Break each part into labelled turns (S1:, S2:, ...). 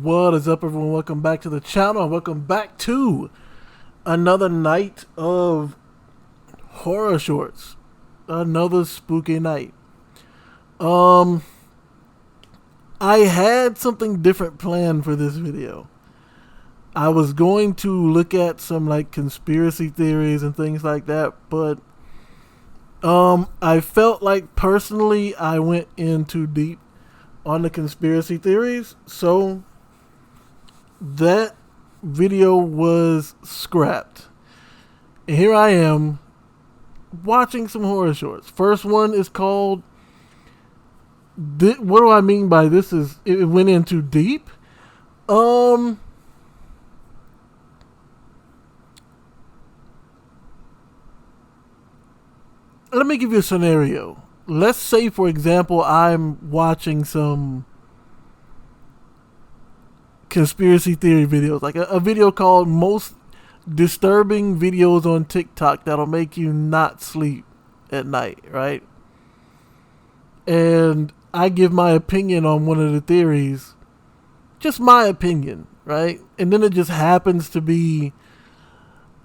S1: What is up, everyone? Welcome back to the channel. Welcome back to another night of horror shorts. Another spooky night. I had something different planned for this video. I was going to look at some like conspiracy theories and things like that, but I felt like personally I went in too deep on the conspiracy theories, so that video was scrapped. And here I am watching some horror shorts. First one is called what do I mean by this is it went in too deep? Let me give you a scenario. Let's say, for example, I'm watching some conspiracy theory videos, like a video called Most Disturbing Videos on TikTok That'll Make You Not Sleep at Night, right? And I give my opinion on one of the theories, just my opinion, right? And then it just happens to be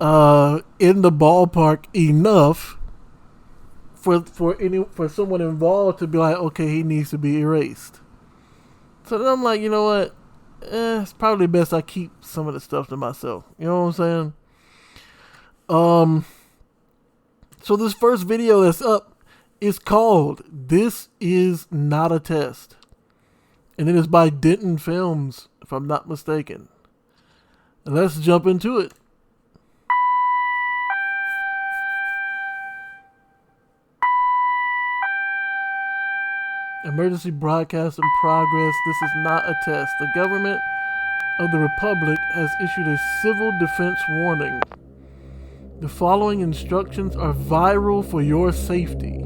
S1: in the ballpark enough for someone involved to be like, okay, he needs to be erased. So then I'm like, you know what? It's probably best I keep some of the stuff to myself. You know what I'm saying? So this first video that's up is called "This Is Not a Test," and it is by Denton Films, if I'm not mistaken. Let's jump into it. Emergency broadcast in progress. This is not a test. The government of the Republic has issued a civil defense warning. The following instructions are viral for your safety.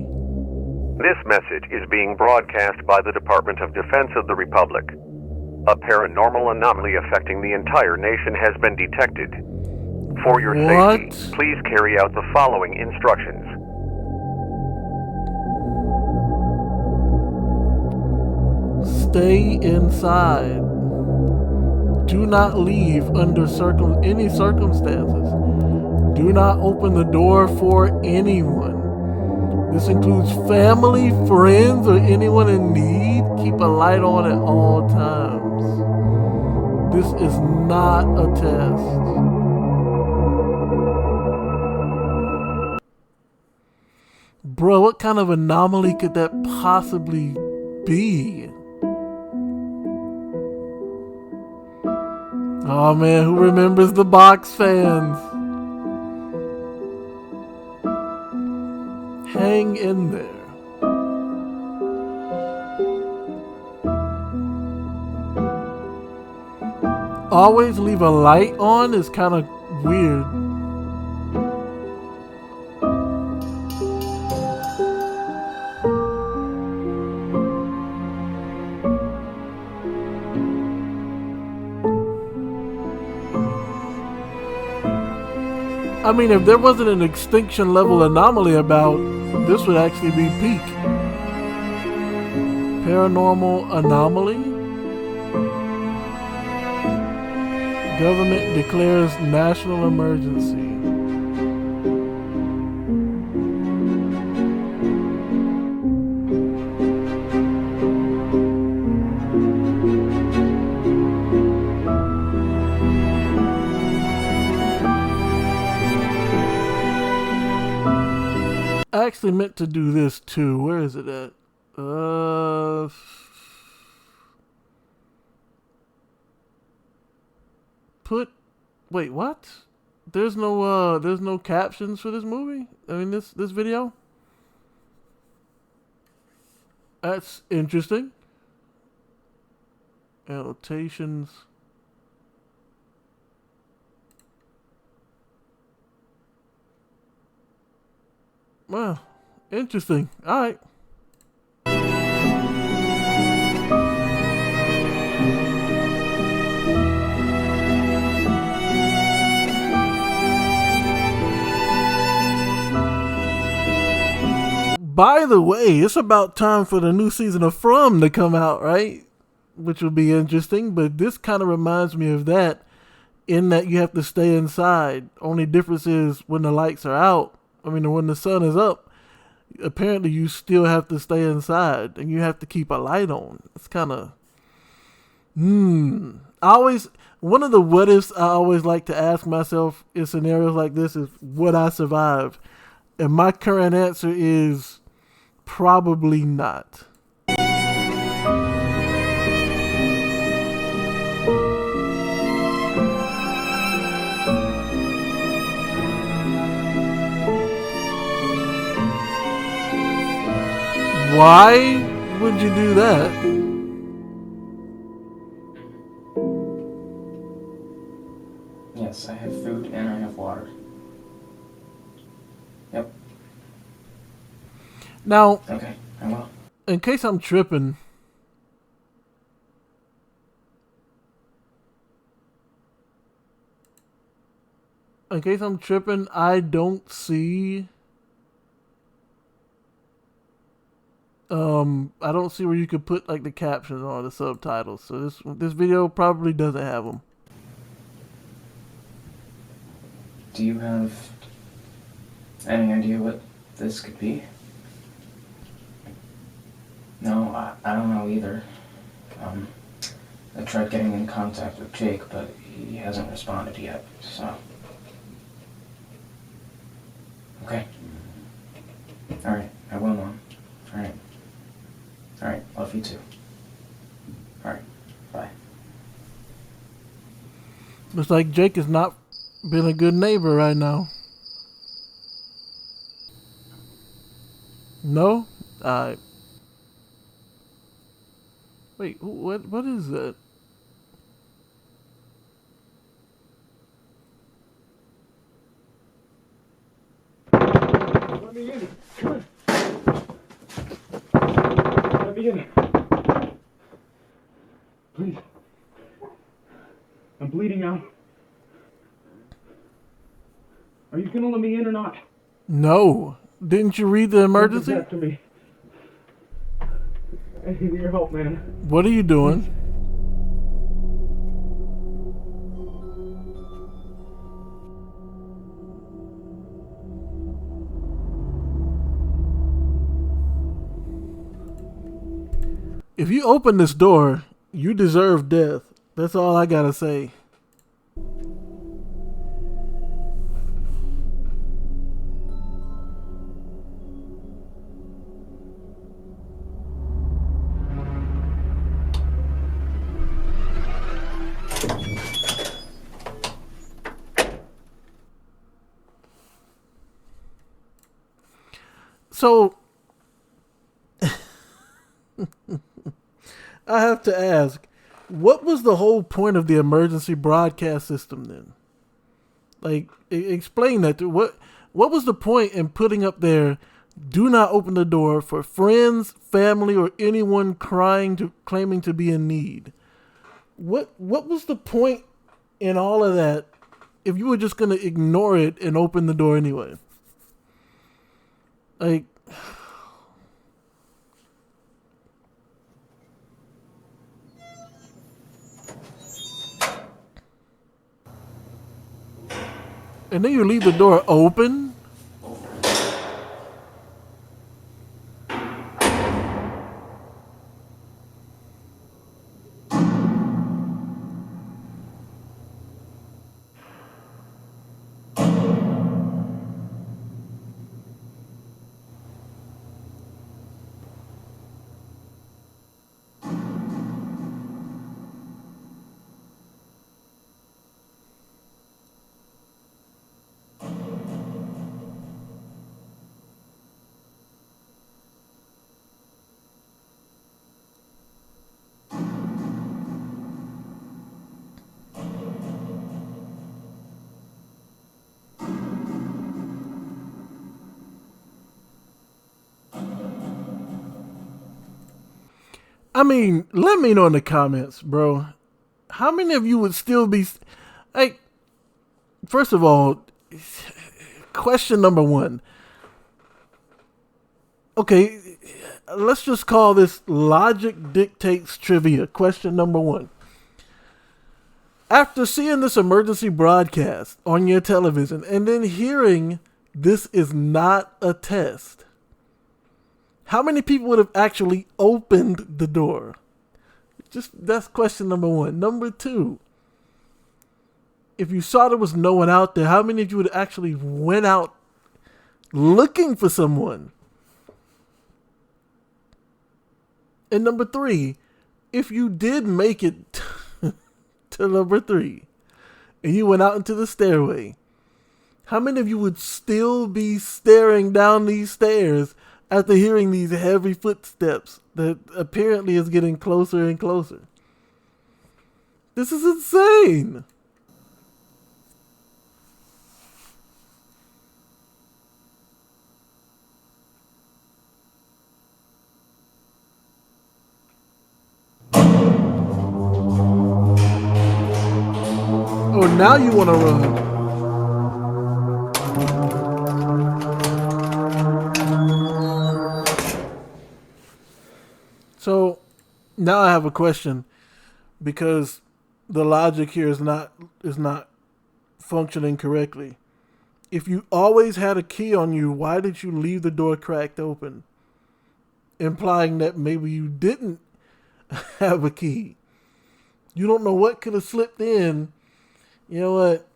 S2: This message is being broadcast by the Department of Defense of the Republic. A paranormal anomaly affecting the entire nation has been detected. For your safety, please carry out the following instructions.
S1: Stay inside. Do not leave under any circumstances. Do not open the door for anyone. This includes family, friends, or anyone in need. Keep a light on at all times. This is not a test. Bro, what kind of anomaly could that possibly be? Oh man, who remembers the box fans? Hang in there. Always leave a light on is kind of weird. I mean, if there wasn't an extinction level anomaly about, this would actually be peak. Paranormal anomaly. Government declares national emergency. I actually meant to do this too. Where is it at? Wait, what? There's no captions for this movie? I mean, this video? That's interesting. Annotations. Wow, interesting. All right. By the way, it's about time for the new season of From to come out, right? which will be interesting. But this kind of reminds me of that, in that you have to stay inside. Only difference is when the lights are out. I mean, when the sun is up, apparently you still have to stay inside and you have to keep a light on. It's kind of, one of the what ifs I always like to ask myself in scenarios like this is, would I survive? And my current answer is probably not. Why would you do that?
S3: Yes, I have food and I have water. Yep.
S1: Now,
S3: Okay, I will.
S1: in case I'm tripping, I don't see. I don't see where you could put like the captions or the subtitles. So this video probably doesn't have them.
S3: Do you have any idea what this could be? No, I don't know either. I tried getting in contact with Jake, but he hasn't responded yet, so... Okay. Alright, I will, Mom. Alright. Alright, love you too. Alright, bye.
S1: Looks like Jake has not been a good neighbor right now. No? Alright. Wait, what is that?
S4: Let me in. Come on. Let me in. Please. I'm bleeding out. Are you gonna let me in or not?
S1: No. Didn't you read the emergency?
S4: Come to me. I need your help, man.
S1: What are you doing? If you open this door, you deserve death. That's all I gotta say. So, I have to ask, what was the whole point of the emergency broadcast system then? Like, explain that. What was the point in putting up there, do not open the door for friends, family, or anyone claiming to be in need? What was the point in all of that if you were just going to ignore it and open the door anyway? Like, and then you leave the door open? I mean, let me know in the comments, bro. How many of you would still be... Like, first of all, question number one. Okay, let's just call this logic dictates trivia. Question number 1. After seeing this emergency broadcast on your television and then hearing this is not a test, how many people would have actually opened the door? That's question number 1. Number 2, if you saw there was no one out there, how many of you would actually went out looking for someone? And number 3, if you did make it to number 3 and you went out into the stairway, how many of you would still be staring down these stairs after hearing these heavy footsteps that apparently is getting closer and closer? This is insane. Oh, now you want to run. So now I have a question, because the logic here is not functioning correctly. If you always had a key on you, why did you leave the door cracked open? Implying that maybe you didn't have a key. You don't know what could have slipped in. You know what?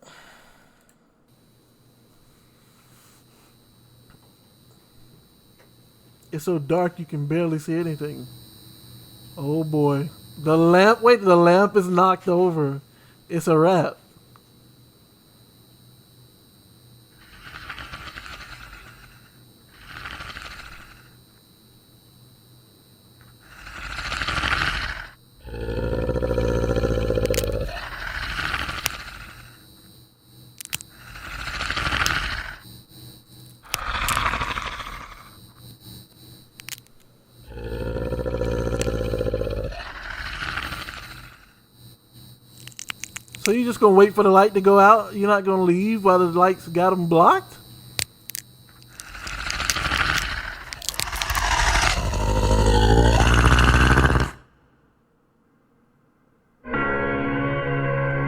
S1: It's so dark you can barely see anything. Oh boy. The lamp is knocked over. It's a wrap. So you just gonna wait for the light to go out? You're not gonna leave while the lights got them blocked?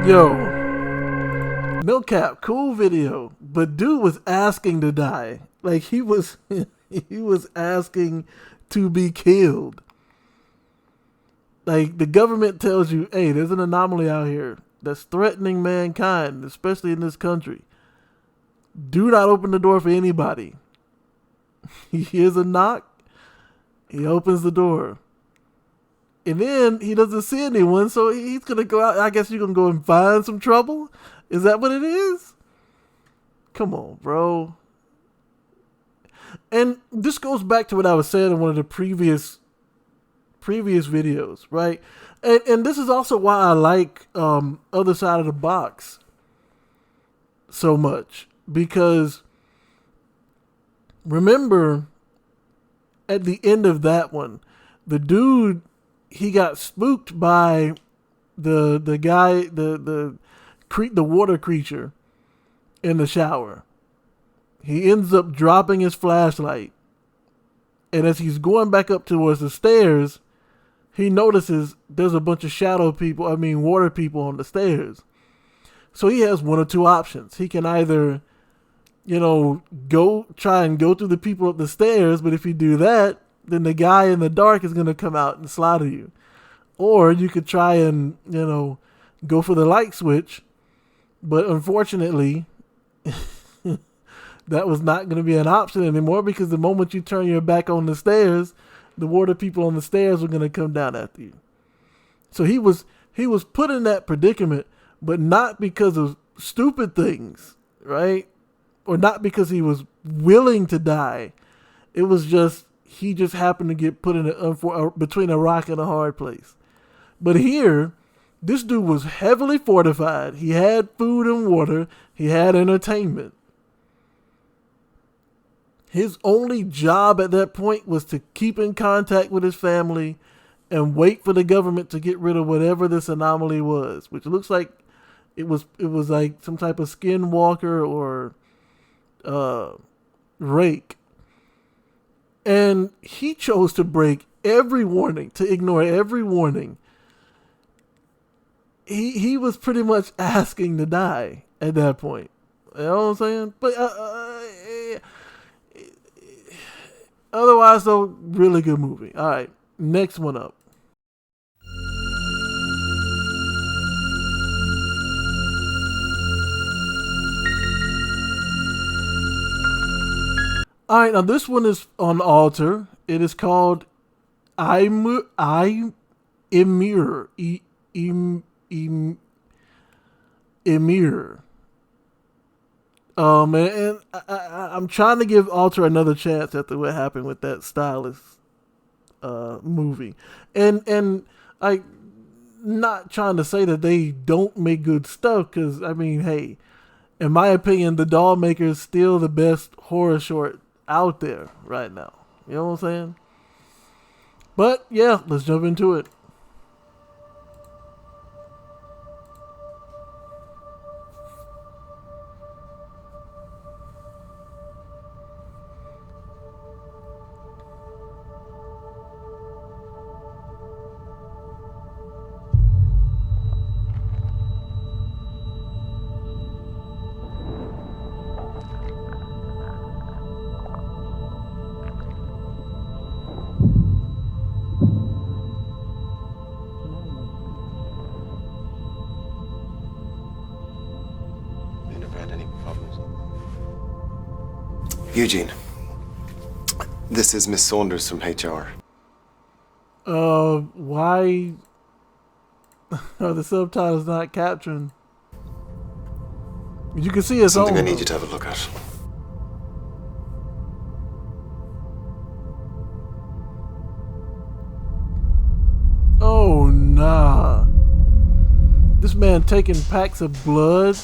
S1: Yo, no cap, cool video, but dude was asking to die. Like he was asking to be killed. Like the government tells you, hey, there's an anomaly out here that's threatening mankind, especially in this country. Do not open the door for anybody. He hears a knock. He opens the door. And then he doesn't see anyone, so he's going to go out. I guess you're going to go and find some trouble? Is that what it is? Come on, bro. And this goes back to what I was saying in one of the previous videos, right? And this is also why I like Other Side of the Box so much. Because remember, at the end of that one, the dude, he got spooked by the guy, the water creature in the shower. He ends up dropping his flashlight. And as he's going back up towards the stairs, he notices there's a bunch of water people on the stairs. So he has one or two options. He can either, try and go through the people up the stairs, but if you do that, then the guy in the dark is going to come out and slaughter you. Or you could try and, go for the light switch, but unfortunately, that was not going to be an option anymore, because the moment you turn your back on the stairs, the water people on the stairs were going to come down after you. So he was put in that predicament, but not because of stupid things, right? Or not because he was willing to die. It was just, he just happened to get put in between a rock and a hard place. But here, this dude was heavily fortified. He had food and water. He had entertainment. His only job at that point was to keep in contact with his family and wait for the government to get rid of whatever this anomaly was, which looks like it was like some type of skinwalker or rake. And he chose to break every warning, to ignore every warning. He was pretty much asking to die at that point. You know what I'm saying? But otherwise, though, really good movie. All right, next one up. All right, now this one is on Alter. It is called Emir. Emir. And I'm trying to give Alter another chance after what happened with that Stylist movie, and I not trying to say that they don't make good stuff, because I mean, hey, in my opinion, the Doll Maker is still the best horror short out there right now. You know what I'm saying? But yeah, let's jump into it.
S5: Eugene, this is Miss Saunders from HR.
S1: Why are the subtitles not capturing? You can see it's
S5: something
S1: on,
S5: I need you to have a look at.
S1: Oh, nah. This man taking packs of blood.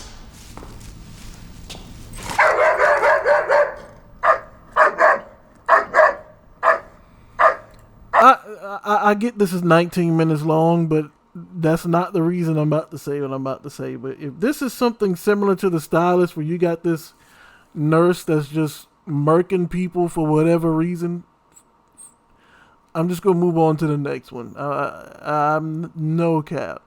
S1: I get this is 19 minutes long, but that's not the reason I'm about to say what I'm about to say. But if this is something similar to The Stylist, where you got this nurse that's just murking people for whatever reason, I'm just going to move on to the next one. I'm no cap.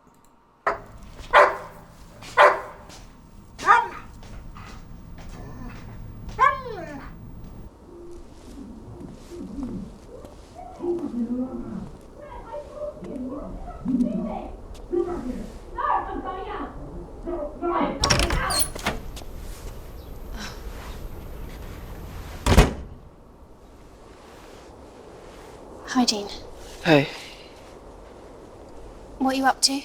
S6: Hi, Dean.
S7: Hey.
S6: What are you up to?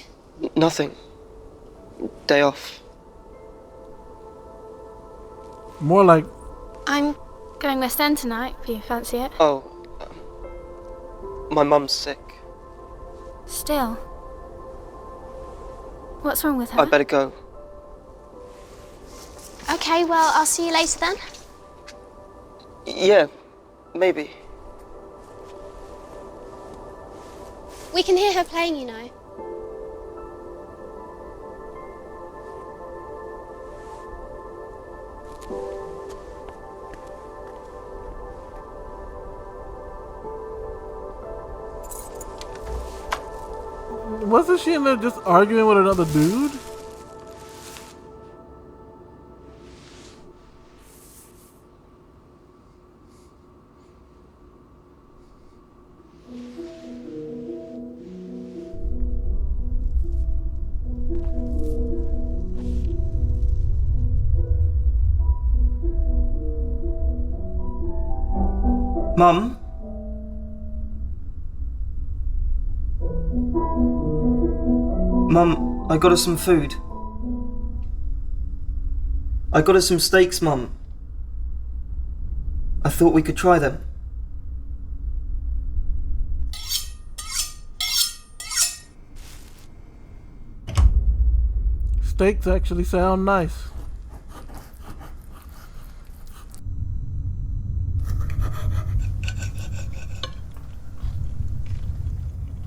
S7: Nothing. Day off.
S1: More like...
S6: I'm going West End tonight, if you fancy it.
S7: Oh. My mum's sick.
S6: Still? What's wrong with her?
S7: I better go.
S6: Okay, well, I'll see you later then.
S7: Yeah, maybe.
S6: We can hear her playing, you know.
S1: Wasn't she in there just arguing with another dude?
S8: Mum? Mum, I got her some food. I got her some steaks, Mum. I thought we could try them.
S1: Steaks actually sound nice.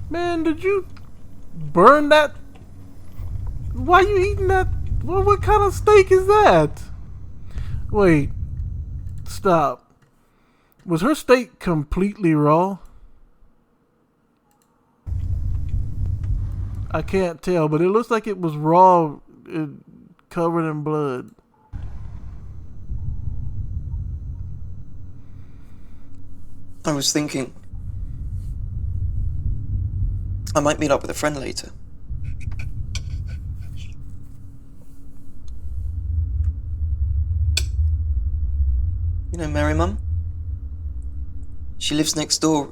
S1: Man, did you burn that? Why you eating that? What kind of steak is that? Wait, stop. Was her steak completely raw? I can't tell, but it looks like it was raw, covered in blood.
S8: I was thinking I might meet up with a friend later. You know Mary, Mum? She lives next door.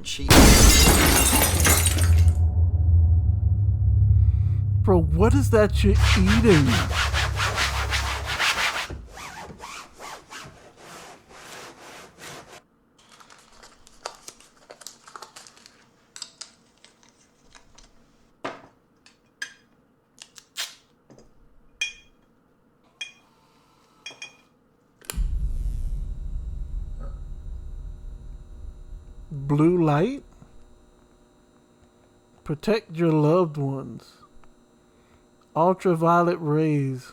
S1: Bro, what is that you're eating? Blue light? Protect your loved ones. Ultraviolet rays.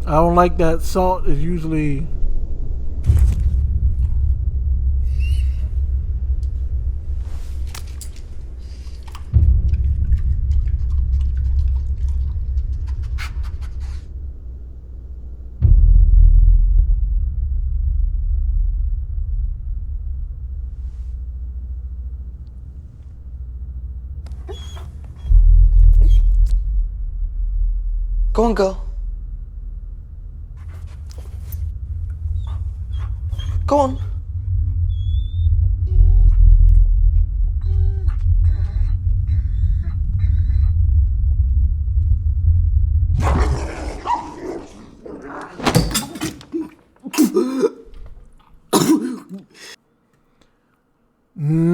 S1: I don't like that salt is usually
S8: Go on, girl. Go on.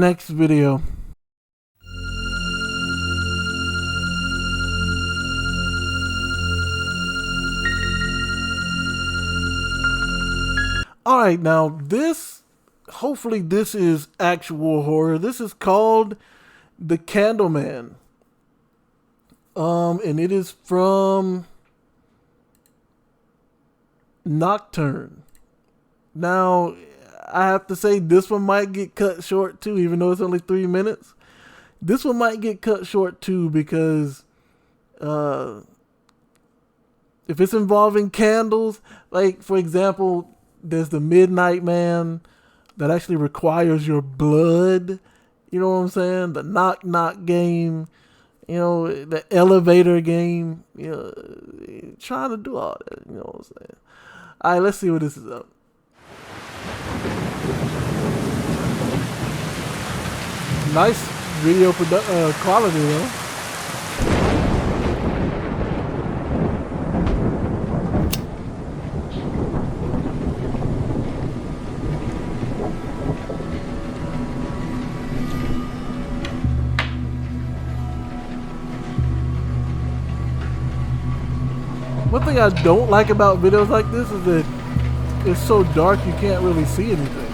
S1: next video. Alright, now this, hopefully this is actual horror. This is called The Candleman. And it is from Nocturne. Now, I have to say this one might get cut short too, even though it's only 3 minutes. This one might get cut short too because if it's involving candles, like for example, there's the Midnight Man that actually requires your blood. You know what I'm saying? The knock knock game, you know, the elevator game, you know, trying to do all that. You know what I'm saying? All right, let's see what this is up. Nice video quality though. One thing I don't like about videos like this is that it's so dark you can't really see anything.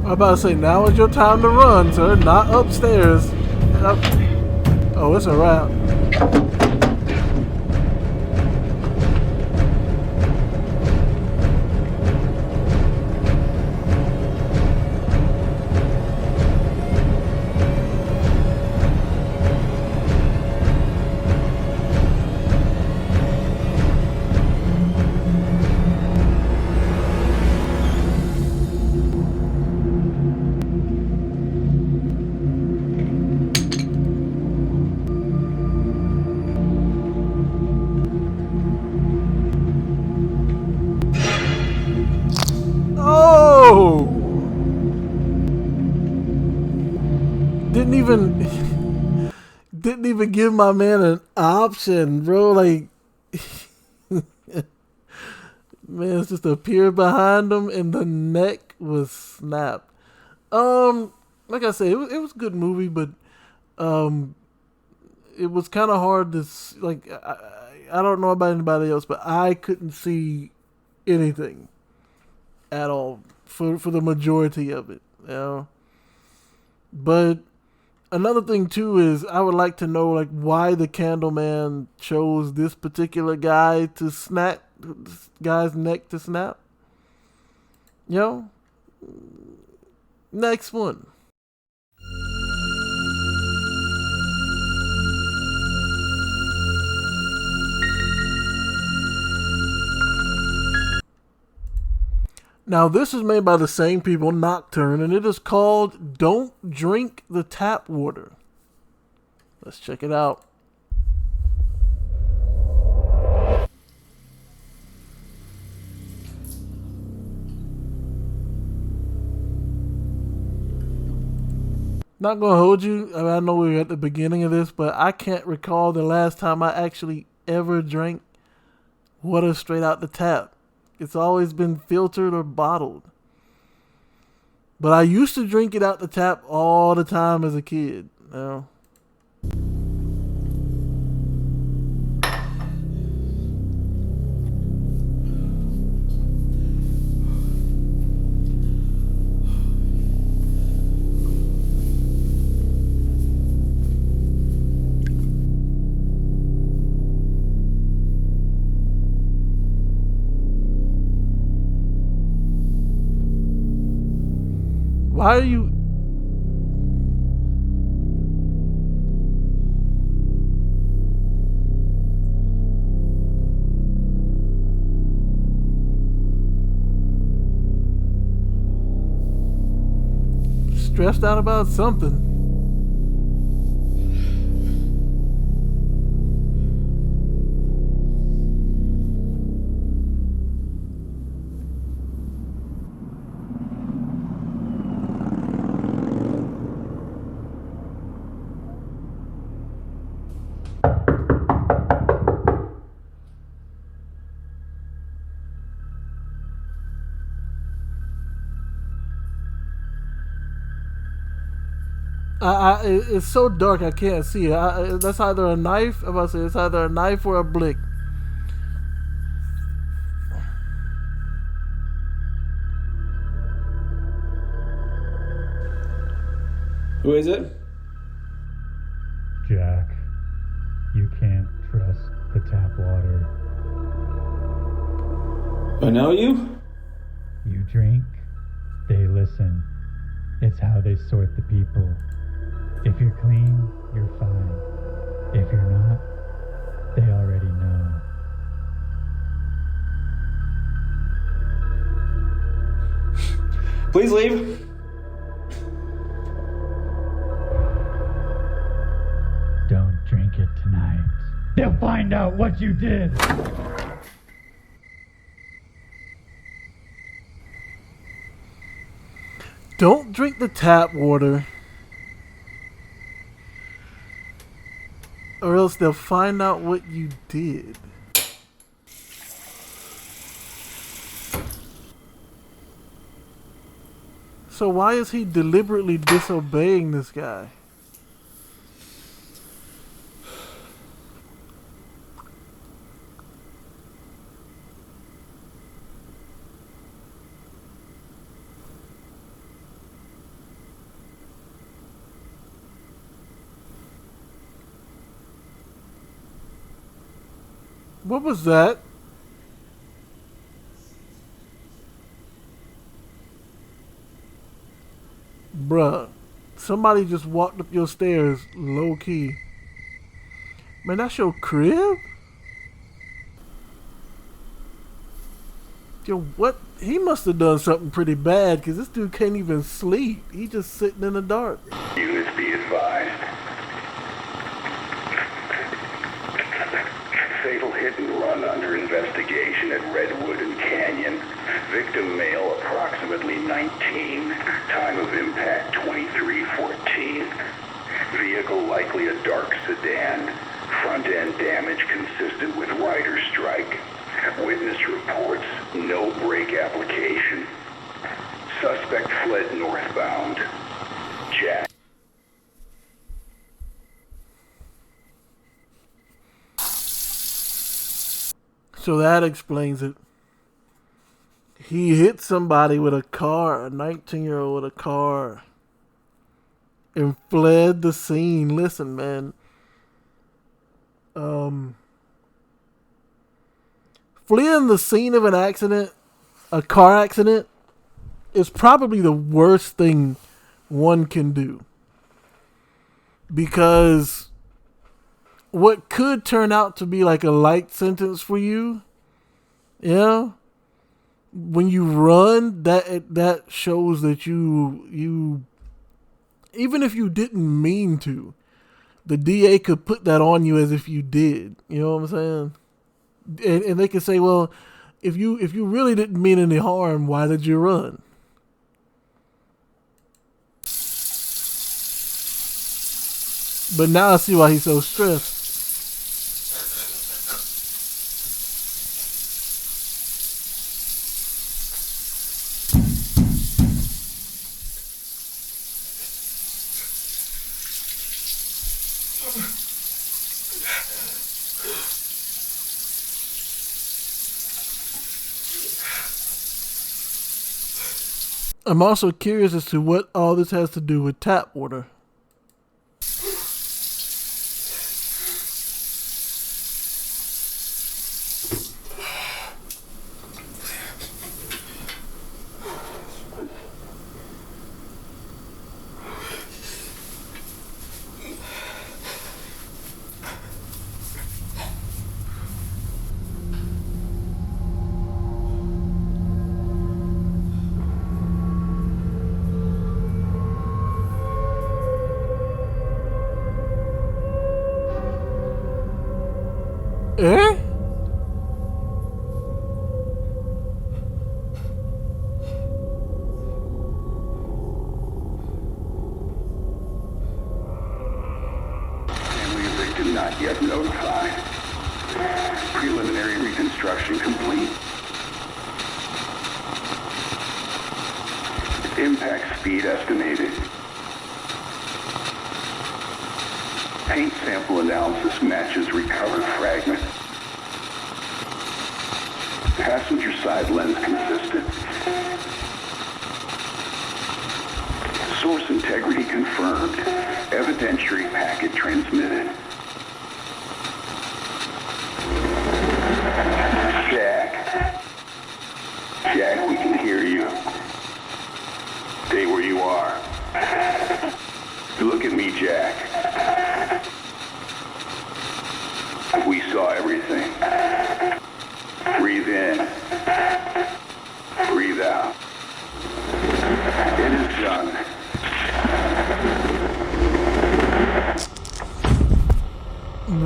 S1: I'm about to say, now is your time to run, sir. Not upstairs. Oh, it's a wrap. Oh! Didn't even give my man an option, bro. Like, man, it's just appeared behind him and the neck was snapped. Like I said, it was a good movie, but it was kind of hard to like. I don't know about anybody else, but I couldn't see anything at all for the majority of it. You know, but another thing too is I would like to know like why the Candleman chose this particular guy to snap this guy's neck to snap. You know, next one. Now, this is made by the same people, Nocturne, and it is called Don't Drink the Tap Water. Let's check it out. Not gonna hold you. I mean, I know we're at the beginning of this, but I can't recall the last time I actually ever drank water straight out the tap. It's always been filtered or bottled. But I used to drink it out the tap all the time as a kid. You know? Why are you... stressed out about something? It's so dark I can't see it. That's either a knife. I'm about to say it's either a knife or a blick.
S4: Who is it?
S9: Jack, you can't trust the tap water.
S4: I know you?
S9: You drink, they listen. It's how they sort the people. If you're clean, you're fine. If you're not, they already know.
S4: Please leave.
S9: Don't drink it tonight. They'll find out what you did.
S1: Don't drink the tap water, or else they'll find out what you did. So why is he deliberately disobeying this guy? What was that? Bruh, somebody just walked up your stairs low key. Man, that's your crib? Yo, what? He must have done something pretty bad because this dude can't even sleep. He just sitting in the dark.
S10: Units be advised. Fatal hit and run under investigation at Redwood and Canyon. Victim male approximately 19. Time of impact 23:14. Vehicle likely a dark sedan. Front end damage consistent with rider strike. Witness reports no brake application. Suspect fled northbound. Jack.
S1: So that explains it. He hit somebody with a car, a 19-year-old with a car, and fled the scene. Listen, man. Fleeing the scene of an accident, a car accident, is probably the worst thing one can do. Because what could turn out to be like a light sentence for you, when you run, that shows that you even if you didn't mean to, the DA could put that on you as if you did. You know what I'm saying? And they can say, well, if you really didn't mean any harm, why did you run? But now I see why he's so stressed. I'm also curious as to what all this has to do with tap water. Eh?
S10: Family of victim not yet notified. Preliminary reconstruction complete. Impact speed estimated. Paint sample analysis matches recovered fragment. Passenger side lens consistent. Source integrity confirmed. Evidentiary packet transmitted. Jack. Jack, we can hear you. Stay where you are. Look at me, Jack. We saw everything. Breathe in. Breathe out. It is done.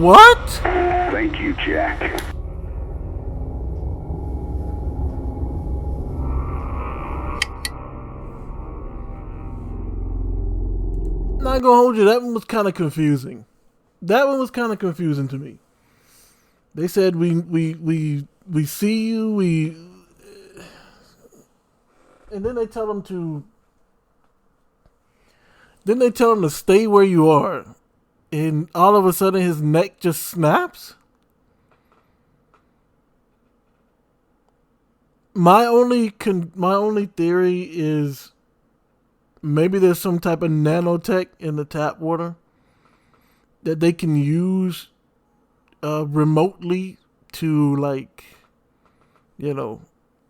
S1: What?
S10: Thank you, Jack.
S1: Not gonna hold you, that one was kind of confusing. That one was kind of confusing to me. They said we see you, and then they tell them to stay where you are, and all of a sudden his neck just snaps. My only theory is maybe there's some type of nanotech in the tap water that they can use remotely to, like, you know,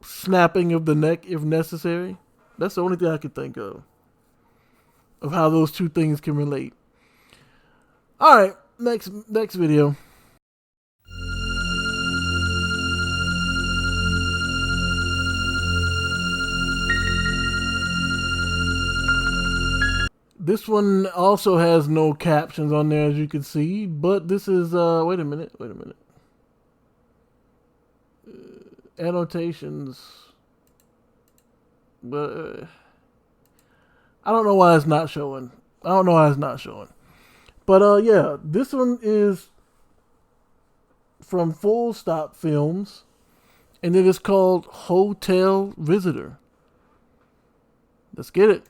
S1: snapping of the neck if necessary. That's the only thing I could think of how those two things can relate. All right, next video. This one also has no captions on there, as you can see, but this is, wait a minute. Annotations. But I don't know why it's not showing. But, yeah, this one is from Full Stop Films, and it is called Hotel Visitor. Let's get it.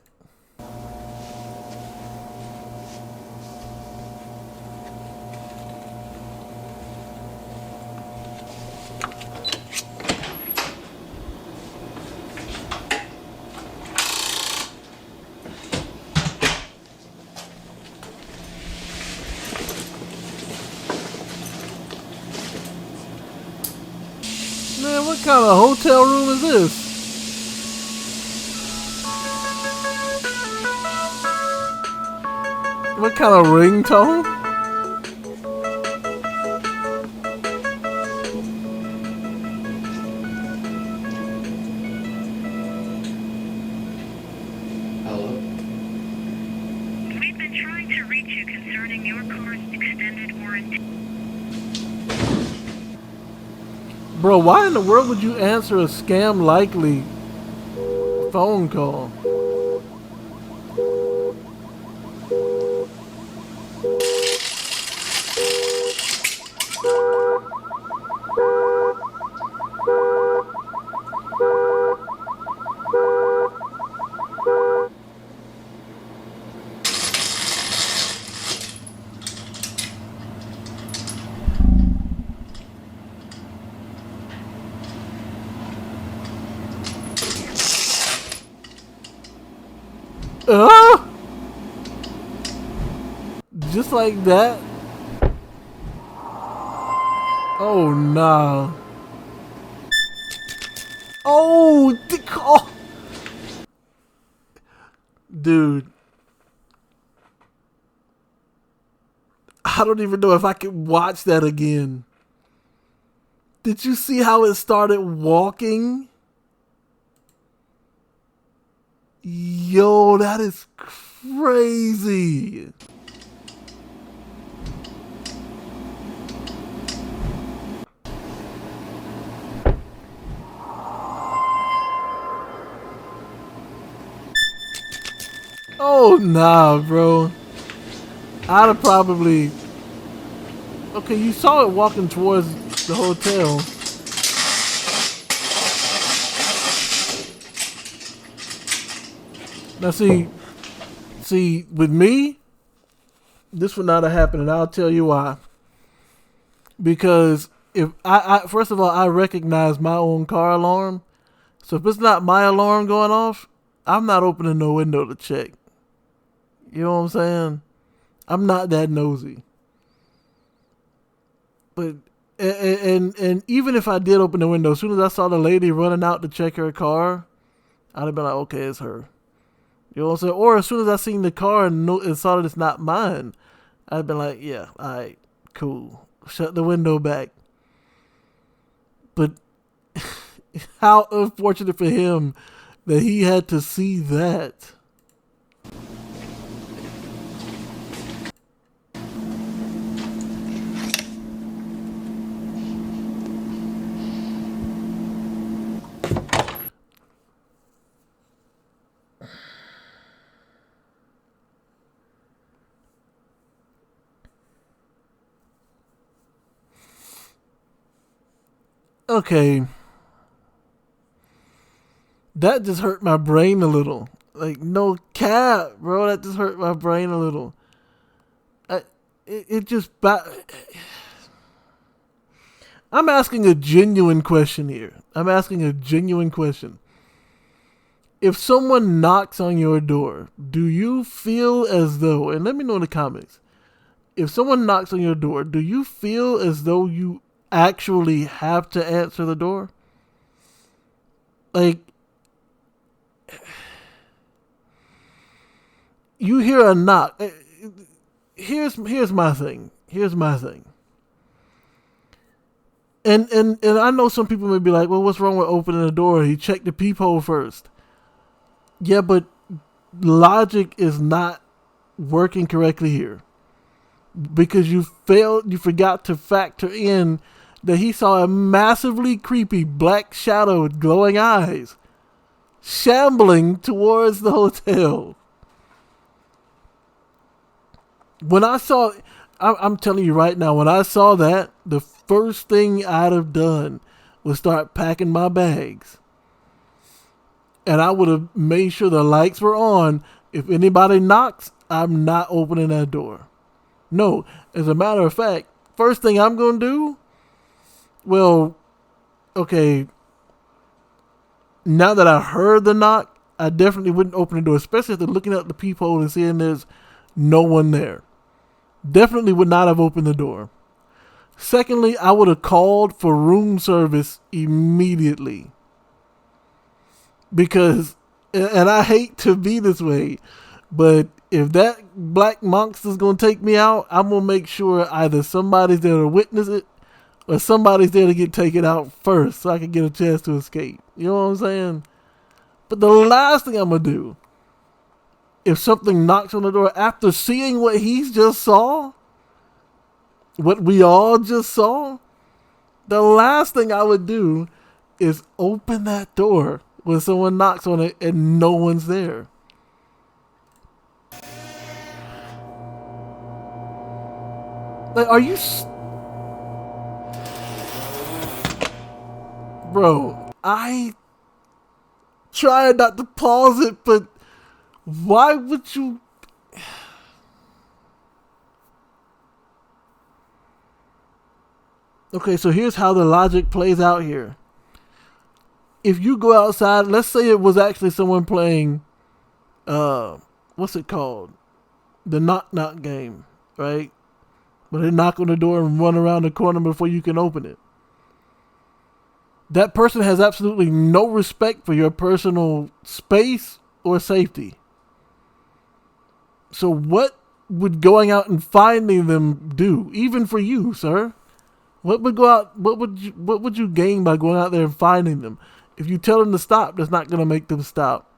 S1: Man, what kind of hotel room is this? What kind of ringtone?
S3: Hello?
S11: We've been trying to reach you concerning your car's extended warranty.
S1: Bro, why in the world would you answer a scam likely phone call? Just like that? Oh, nah. Oh, dude. I don't even know if I can watch that again. Did you see how it started walking? Yo, that is crazy. Oh, nah, bro. I'd have probably... Okay, you saw it walking towards the hotel. Now, see, with me, this would not have happened, and I'll tell you why. Because if first of all, I recognize my own car alarm. So if it's not my alarm going off, I'm not opening no window to check. You know what I'm saying? I'm not that nosy. But and even if I did open the window, as soon as I saw the lady running out to check her car, I'd have been like, okay, it's her. You know what I'm saying? Or as soon as I seen the car and saw that it's not mine, I'd have been like, yeah, all right, cool. Shut the window back. But how unfortunate for him that he had to see that. Okay. That just hurt my brain a little. Like, no cap, bro. That just hurt my brain a little. I'm asking a genuine question here. If someone knocks on your door, do you feel as though, and let me know in the comments, if someone knocks on your door, do you feel as though you actually have to answer the door. Like, you hear a knock. Here's my thing. And I know some people may be like, well, what's wrong with opening the door? He checked the peephole first. Yeah, but logic is not working correctly here. Because you forgot to factor in that he saw a massively creepy black shadow with glowing eyes shambling towards the hotel. When I saw, I'm telling you right now, when I saw that, the first thing I'd have done was start packing my bags. And I would have made sure the lights were on. If anybody knocks, I'm not opening that door. No, as a matter of fact, first thing I'm going to do, well, okay, now that I heard the knock, I definitely wouldn't open the door, especially after looking out the peephole and seeing there's no one there. Definitely would not have opened the door. Secondly, I would have called for room service immediately. Because, and I hate to be this way, but if that black monster's going to take me out, I'm going to make sure either somebody's there to witness it or somebody's there to get taken out first so I can get a chance to escape. You know what I'm saying? But the last thing I'm going to do, if something knocks on the door after seeing what he just saw, what we all just saw, the last thing I would do is open that door when someone knocks on it and no one's there. Like, are you... Bro, I tried not to pause it, but why would you... Okay, so here's how the logic plays out here. If you go outside, let's say it was actually someone playing, what's it called? The knock-knock game, right? Where they knock on the door and run around the corner before you can open it. That person has absolutely no respect for your personal space or safety. So what would going out and finding them do, even for you, sir? What would you gain by going out there and finding them? If you tell them to stop, that's not going to make them stop.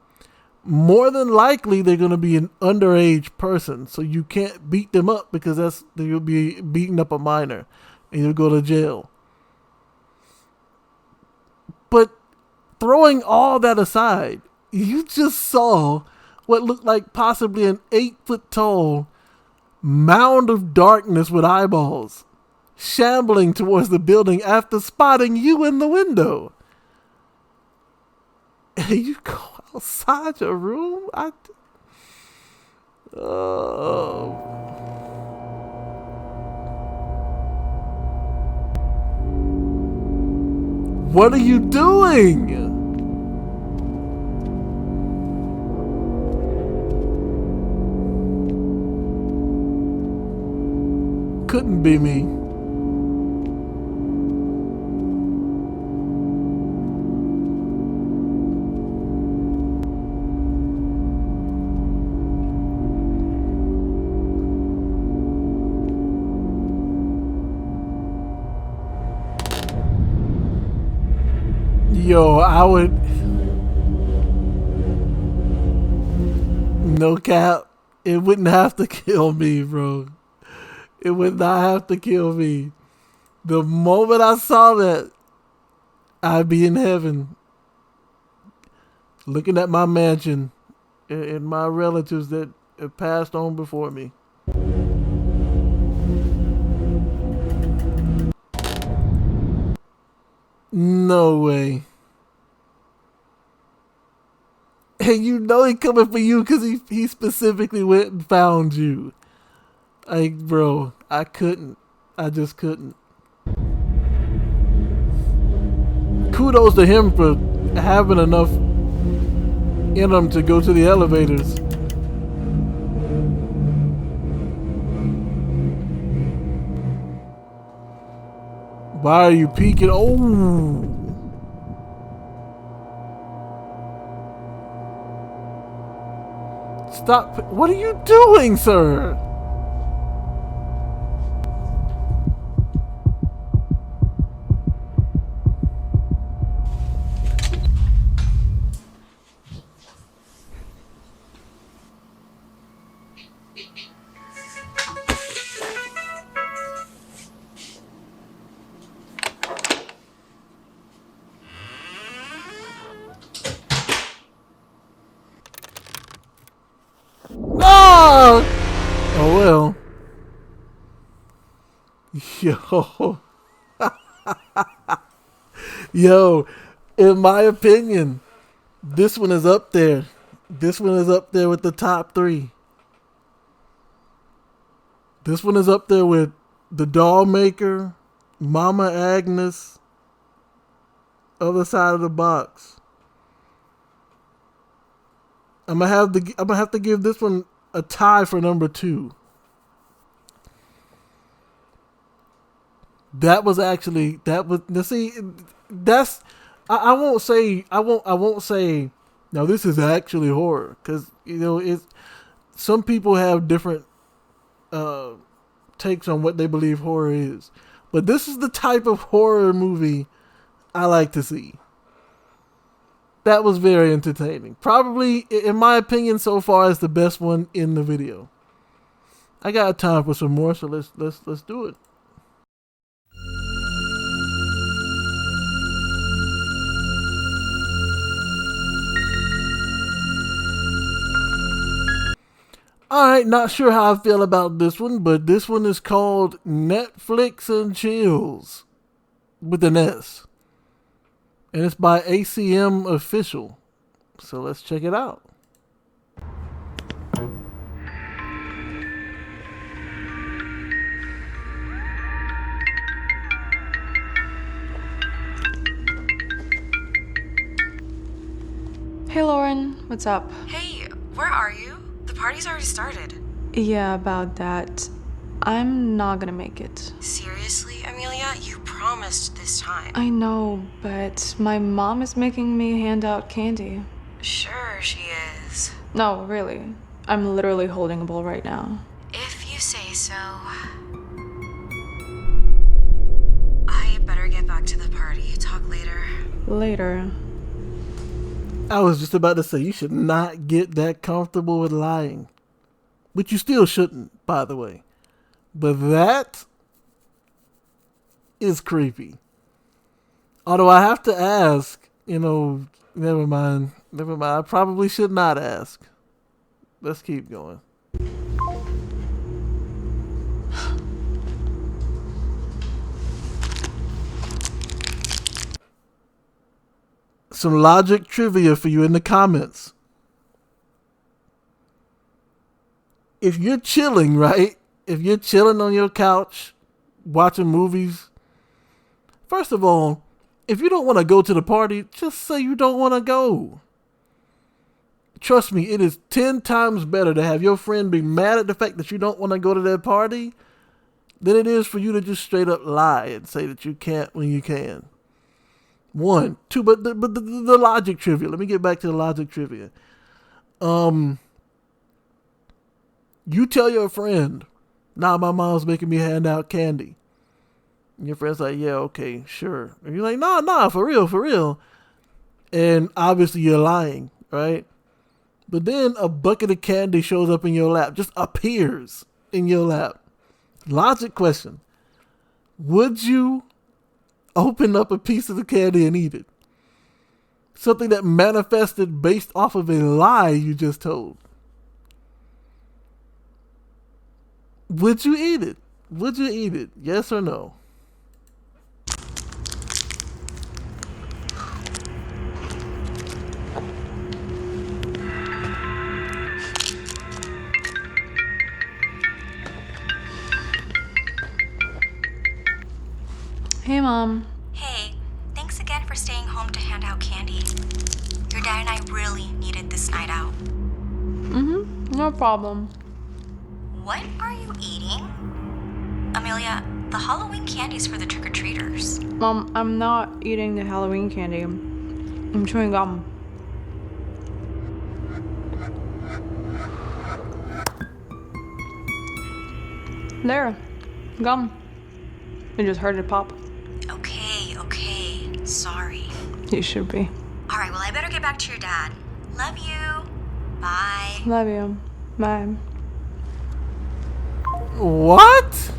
S1: More than likely, they're going to be an underage person, so you can't beat them up because you'll be beating up a minor, and you'll go to jail. But throwing all that aside, you just saw what looked like possibly an 8-foot-tall mound of darkness with eyeballs shambling towards the building after spotting you in the window. And you go outside your room? What are you doing? Couldn't be me. Yo, I would... No cap. It wouldn't have to kill me, bro. It would not have to kill me. The moment I saw that, I'd be in heaven. Looking at my mansion and my relatives that have passed on before me. No way. And you know he coming for you because he specifically went and found you. Like, bro, I couldn't. I just couldn't. Kudos to him for having enough in him to go to the elevators. Why are you peeking? Oh. Stop. What are you doing, sir? Oh! Oh well. Yo. Yo, in my opinion, this one is up there. This one is up there with the top 3. This one is up there with The Doll Maker, Mama Agnes, Other Side of the Box. I'm gonna have to give this one a tie for number 2. That was see, that's I won't say now this is actually horror, because it's some people have different takes on what they believe horror is, but this is the type of horror movie I like to see. That was very entertaining. Probably, in my opinion, so far is the best one in the video. I got time for some more, so let's do it. Alright, not sure how I feel about this one, but this one is called GamezNChill with an S. And it's by ACM Official. So let's check it out.
S12: Hey Lauren, what's up?
S13: Hey, where are you? The party's already started.
S12: Yeah, about that. I'm not gonna make it.
S13: Seriously, Amelia? You promised this time.
S12: I know, but my mom is making me hand out candy.
S13: Sure she is.
S12: No, really. I'm literally holding a bowl right now.
S13: If you say so. I better get back to the party. Talk later.
S12: Later.
S1: I was just about to say, you should not get that comfortable with lying. Which you still shouldn't, by the way. But that is creepy. Although I have to ask, never mind. I probably should not ask. Let's keep going. Some logic trivia for you in the comments. If you're chilling, right? If you're chilling on your couch, watching movies, first of all, if you don't want to go to the party, just say you don't want to go. Trust me, it is 10 times better to have your friend be mad at the fact that you don't want to go to that party than it is for you to just straight up lie and say that you can't when you can. 1, 2, but the logic trivia. Let me get back to the logic trivia. You tell your friend, nah, my mom's making me hand out candy. And your friend's like, yeah, okay, sure. And you're like, nah, for real. And obviously you're lying, right? But then a bucket of candy shows up in your lap, just appears in your lap. Logic question. Would you open up a piece of the candy and eat it? Something that manifested based off of a lie you just told. Would you eat it? Would you eat it? Yes or no?
S12: Hey, Mom.
S13: Hey, thanks again for staying home to hand out candy. Your dad and I really needed this night out.
S12: No problem.
S13: What are you eating? Amelia, The Halloween candy's for the trick-or-treaters.
S12: Mom, I'm not eating the Halloween candy. I'm chewing gum. There. Gum. I just heard it pop.
S13: Okay. Sorry.
S12: You should be.
S13: Alright, well, I better get back to your dad. Love you. Bye.
S12: Love you. Bye.
S1: What?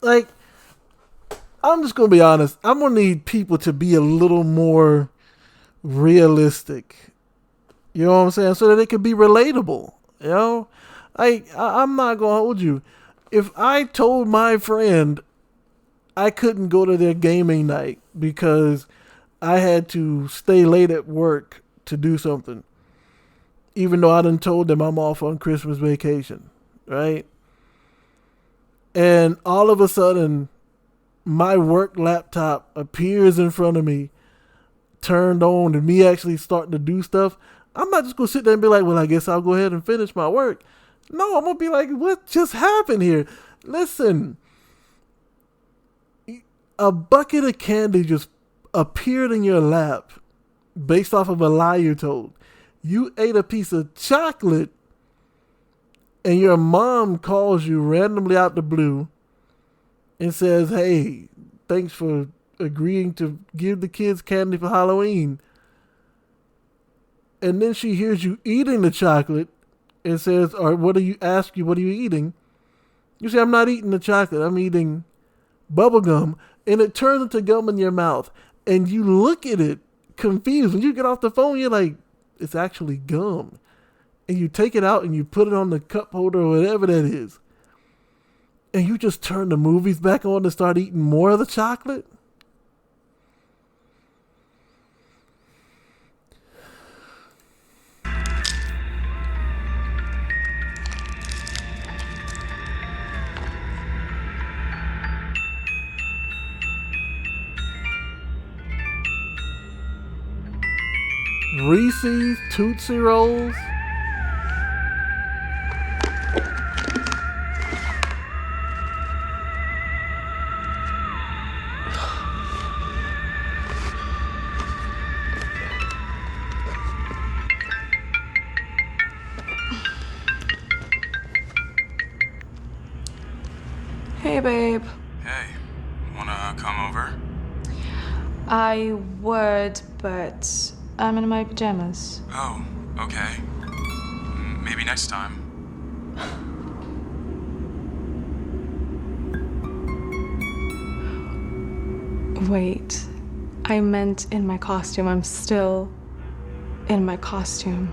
S1: Like, I'm just gonna be honest. I'm gonna need people to be a little more realistic. You know what I'm saying? So that it could be relatable. You know, I'm not gonna hold you. If I told my friend I couldn't go to their gaming night because I had to stay late at work to do something, even though I done told them I'm off on Christmas vacation, right? And all of a sudden, my work laptop appears in front of me, turned on, and me actually starting to do stuff. I'm not just going to sit there and be like, well, I guess I'll go ahead and finish my work. No, I'm going to be like, what just happened here? Listen, a bucket of candy just appeared in your lap based off of a lie you told. You ate a piece of chocolate and your mom calls you randomly out the blue and says, hey, thanks for agreeing to give the kids candy for Halloween. And then she hears you eating the chocolate and says, or what do you eating? You say, I'm not eating the chocolate, I'm eating bubble gum. And it turns into gum in your mouth. And you look at it confused. When you get off the phone, you're like, it's actually gum. And you take it out and you put it on the cup holder or whatever that is. And you just turn the movies back on and start eating more of the chocolate. Reese's, Tootsie Rolls.
S12: Hey, babe.
S14: Hey, wanna come over?
S12: I would, but I'm in my pajamas.
S14: Oh, okay. Maybe next time.
S12: Wait, I meant in my costume. I'm still in my costume.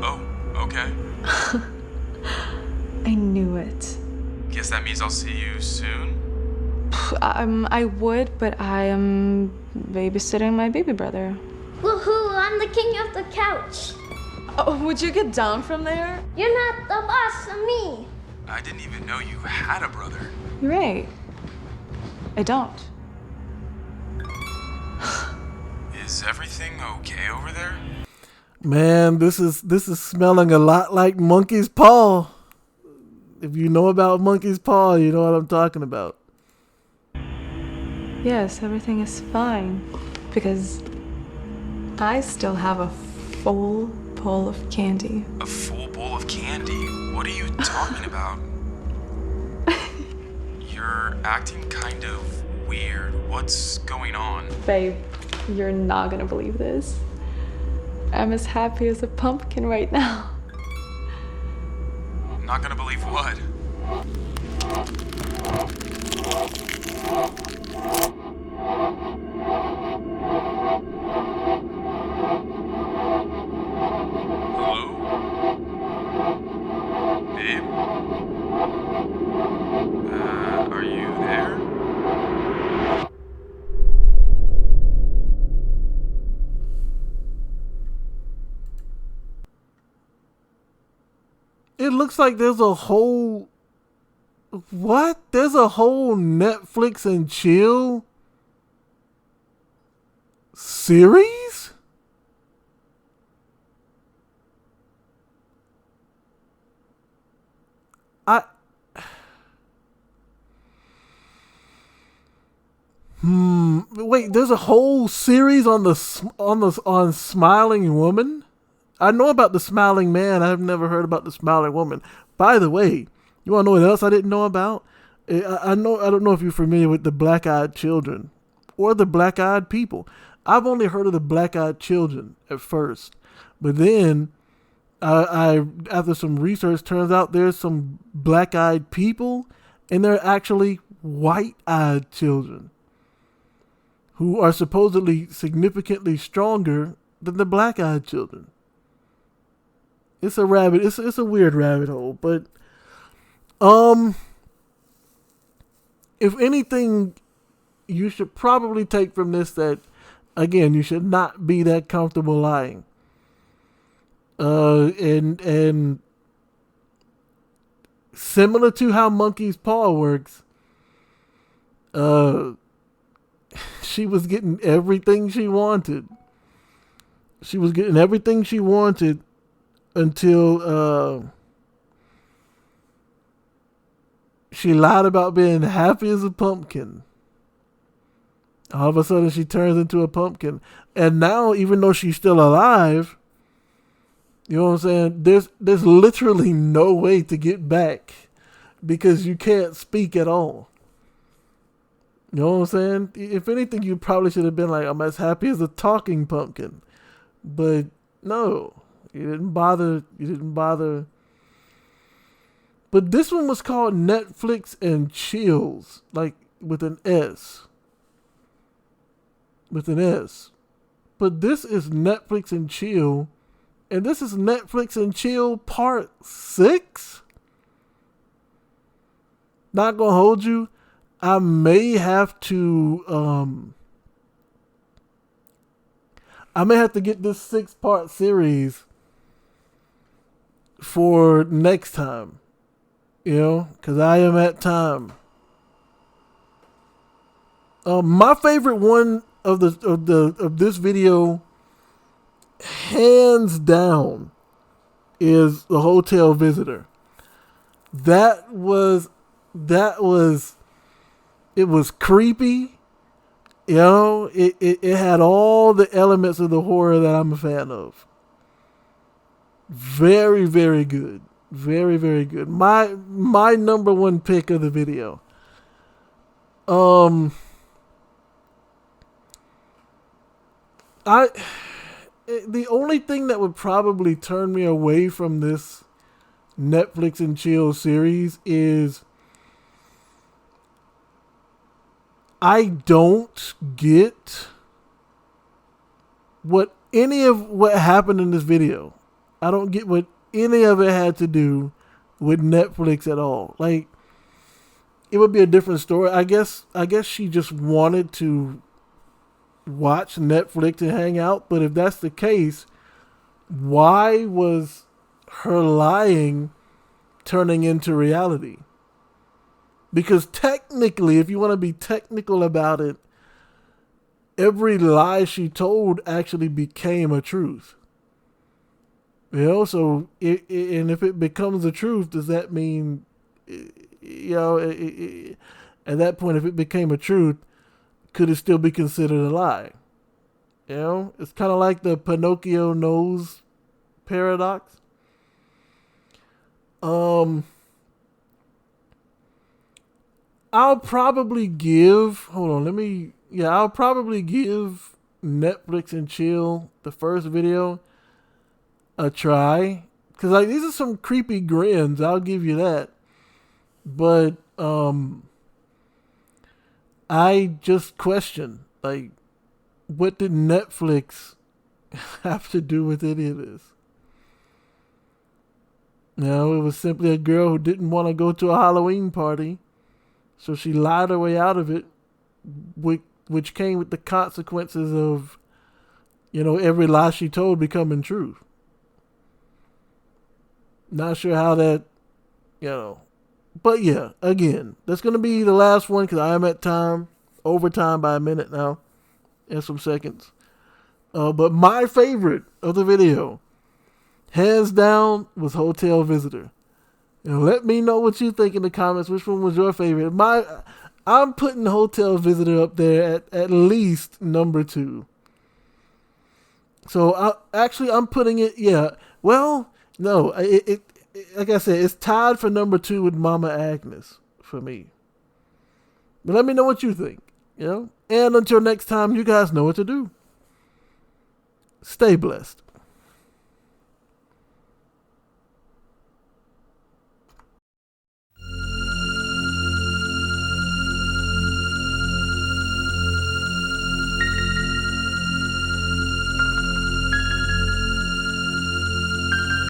S14: Oh, okay.
S12: I knew it.
S14: Guess that means I'll see you soon?
S12: I would, but I am babysitting my baby brother.
S15: Woohoo, I'm the king of the couch.
S12: Oh, would you get down from there?
S15: You're not the boss of me.
S14: I didn't even know you had a brother.
S12: You're right. I don't.
S14: Is everything okay over there?
S1: Man, this is smelling a lot like monkey's paw. If you know about monkey's paw, you know what I'm talking about.
S12: Yes, everything is fine. Because I still have a full bowl of candy.
S14: A full bowl of candy? What are you talking about? You're acting kind of weird. What's going on?
S12: Babe, you're not gonna believe this. I'm as happy as a pumpkin right now.
S14: Not gonna believe what? Hello? Babe? Are you there?
S1: looks like there's a whole... What? There's a whole Netflix and chill series? Wait, there's a whole series on Smiling Woman? I know about the Smiling Man. I've never heard about the Smiling Woman. By the way, you want to know what else I didn't know about? I don't know if you're familiar with the Black-Eyed Children or the Black-Eyed People. I've only heard of the Black-Eyed Children at first, but then I after some research, turns out there's some Black-Eyed People, and they're actually white-eyed children who are supposedly significantly stronger than the Black-Eyed Children. It's a weird rabbit hole, but if anything, you should probably take from this that, again, you should not be that comfortable lying. And similar to how Monkey's Paw works, she was getting everything she wanted. She was getting everything she wanted until she lied about being happy as a pumpkin. All of a sudden she turns into a pumpkin. And now, even though she's still alive, you know what I'm saying? There's literally no way to get back because you can't speak at all. You know what I'm saying? If anything, you probably should have been like, I'm as happy as a talking pumpkin. But no, you didn't bother. But this one was called Netflix and Chills, like with an S. With an S. But this is Netflix and Chill. And this is Netflix and Chill Part 6? Not gonna hold you. I may have to get this 6-part series for next time. You know, because I am at time. My favorite one of this video, hands down, is the hotel visitor. It was creepy. You know, it had all the elements of the horror that I'm a fan of. Very, very good. Very, very good. My number one pick of the video. The only thing that would probably turn me away from this Netflix and Chill series is I don't get what happened in this video. I don't get what any of it had to do with Netflix at all. Like, it would be a different story. I guess she just wanted to watch Netflix and hang out. But if that's the case, why was her lying turning into reality? Because technically, if you want to be technical about it, every lie she told actually became a truth. You know, so and if it becomes a truth, does that mean, you know, at that point, if it became a truth, could it still be considered a lie? You know, it's kind of like the Pinocchio nose paradox. I'll probably give Netflix and Chill, the first video, a try. Because, like, these are some creepy grins, I'll give you that. But, I just question, like, what did Netflix have to do with any of this? No, it was simply a girl who didn't want to go to a Halloween party. So she lied her way out of it, which came with the consequences of, you know, every lie she told becoming truth. Not sure how that You know. But yeah, again, that's going to be the last one because I am at time, overtime by a minute now and some seconds. But my favorite of the video, hands down, was Hotel Visitor. And let me know what you think in the comments. Which one was your favorite? I'm putting Hotel Visitor up there at least number 2. So I'm putting it. Yeah. Well, no. It like I said, it's tied for number 2 with Mama Agnes for me. But let me know what you think. You know. And until next time, you guys know what to do. Stay blessed.